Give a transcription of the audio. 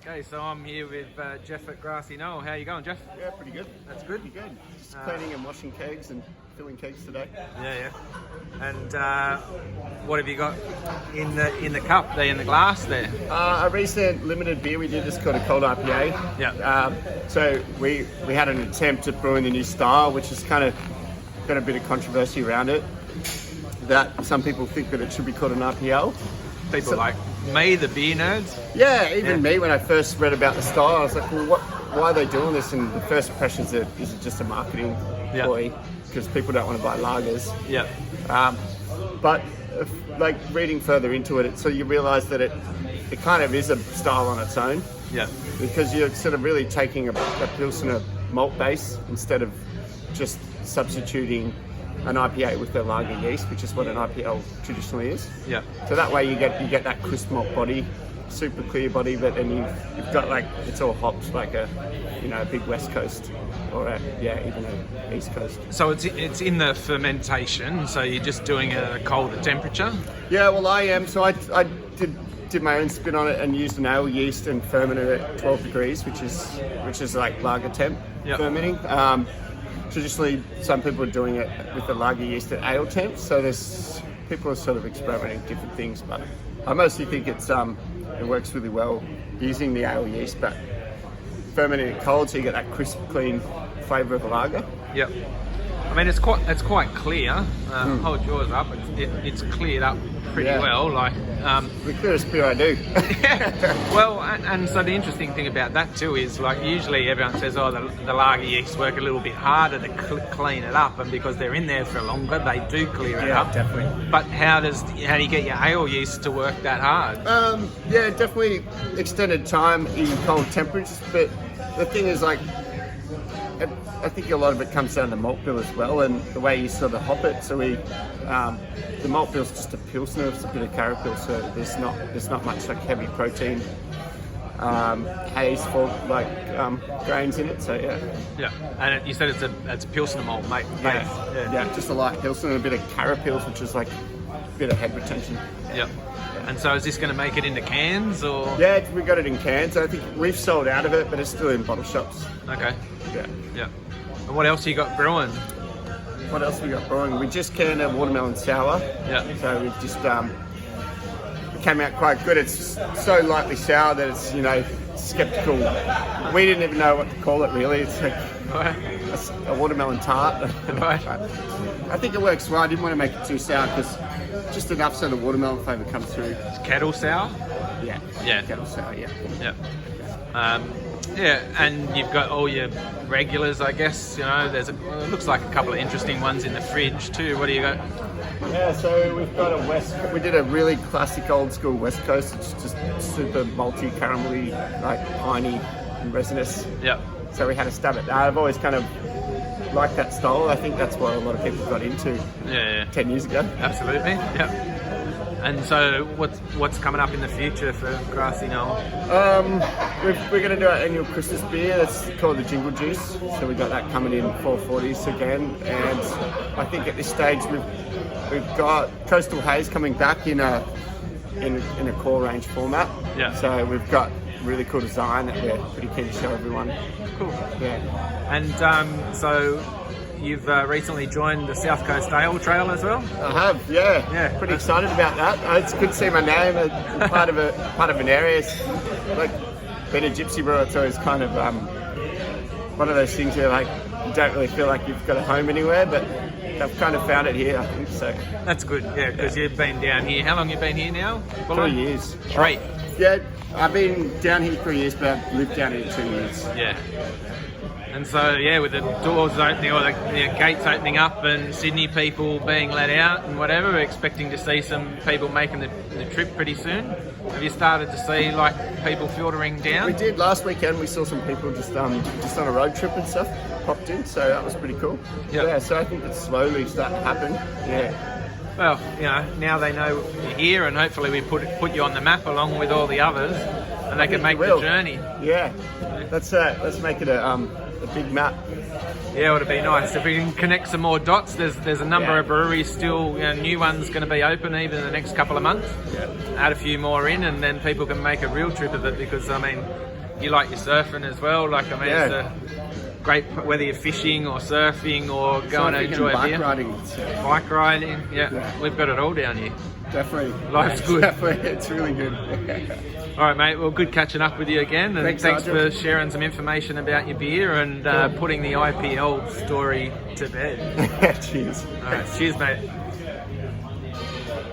Okay, so I'm here with Jeff at Grassy Knoll. How you going, Jeff? Yeah, pretty good. That's good. Pretty good. Just cleaning and washing kegs and filling kegs today. Yeah. And what have you got in the cup there, in the glass there? A recent limited beer we did is called a Cold IPA. Yeah. So we had an attempt at brewing the new style, which has kind of got a bit of controversy around it. That some people think that it should be called an IPL. People like me, the beer nerds. Yeah, even me, when I first read about the style, I was like, well, why are they doing this? And the first impression is it just a marketing ploy because people don't want to buy lagers. Yeah. But like reading further into it, so you realise that it kind of is a style on its own. Yeah. Because you're sort of really taking a Pilsner malt base instead of just substituting an IPA with the lager yeast, which is what an IPL traditionally is. Yeah. So that way you get that crisp malt body, super clear body, but then you've got like it's all hops, like a big West Coast or even an East Coast. So it's in the fermentation. So you're just doing it at a colder temperature. Yeah, well I am. So I did my own spin on it and used an ale yeast and fermented it at 12 degrees, which is like lager temp fermenting. Traditionally, some people are doing it with the lager yeast at ale temp, so people are sort of experimenting different things, but I mostly think it works really well using the ale yeast, but fermenting it cold so you get that crisp, clean flavour of a lager. Yep. I mean, it's quite clear. Hold yours up. It's cleared up pretty well. Like the clearest beer I do. Well, and so the interesting thing about that too is like usually everyone says, oh, the lager yeasts work a little bit harder to clean it up, and because they're in there for longer, they do clear it up. Definitely. But how do you get your ale yeast to work that hard? Definitely extended time in cold temperatures. But the thing is, like, I think a lot of it comes down to malt bill as well, and the way you sort of hop it. So the malt bill is just a pilsner, it's a bit of carapill, so there's not much like heavy protein, haze for grains in it. So yeah. And you said it's a pilsner malt, mate. Yeah, just a light pilsner and a bit of carapils, which is like a bit of head retention. Yeah. And so is this going to make it into cans or? Yeah, we got it in cans. I think we've sold out of it, but it's still in bottle shops. Okay. Yeah. And what else you got brewing? What else we got brewing? We just canned a watermelon sour. Yeah. So we've just it came out quite good. It's so lightly sour that it's skeptical. We didn't even know what to call it really. It's like a watermelon tart. Right. I think it works well. I didn't want to make it too sour because just enough so the watermelon flavour comes through. It's kettle sour? Yeah. Kettle sour, yeah. Yeah, and you've got all your regulars, I guess. It looks like a couple of interesting ones in the fridge too. What do you got? Yeah, so we've got we did a really classic old school West Coast. It's just super malty, caramelly, like piney and resinous. Yeah. So we had a stab at that. I've always kind of liked that style. I think that's what a lot of people got into 10 years ago. Absolutely, yeah. And so what's coming up in the future for Grassy Knoll? We're going to do our annual Christmas beer. That's called the Jingle Juice. So we got that coming in 440s again. And I think at this stage we've got Coastal Haze coming back in a core range format. Yeah. So we've got really cool design that we're pretty keen to show everyone. Cool. Yeah. And so you've recently joined the South Coast Ale Trail as well? I have, yeah. Pretty excited about that. It's good to see my name as part of an area. It's like being a gypsy brewer, it's always kind of one of those things where like you don't really feel like you've got a home anywhere, but I've kind of found it here, I think so. That's good, because you've been down here. How long have you been here now? 3 years. 3? Yeah, I've been down here 3 years, but I've lived down here 2 years. Yeah. And so, with the doors opening or the gates opening up and Sydney people being let out and whatever, we're expecting to see some people making the trip pretty soon. Have you started to see people filtering down? We did last weekend. We saw some people just on a road trip and stuff popped in, so that was pretty cool. Yep. Yeah, so I think it's slowly starting to happen. Yeah. Well, now they know you're here, and hopefully we put you on the map along with all the others, and they can make the journey. Yeah. Let's make it a a big map. Yeah, it would be nice if we can connect some more dots. There's a number of breweries still, new ones going to be open even in the next couple of months. Yeah. Add a few more in, and then people can make a real trip of it. Because I mean, you like your surfing as well. Like I mean, it's a great whether you're fishing or surfing or going to enjoy a beer. Bike riding, yeah, we've got it all down here. Definitely. Life's good. Definitely, it's really good. All right, mate. Well, good catching up with you again, and thanks for Argent. sharing some information about your beer and putting the IPL story to bed. Cheers. All right, cheers, mate.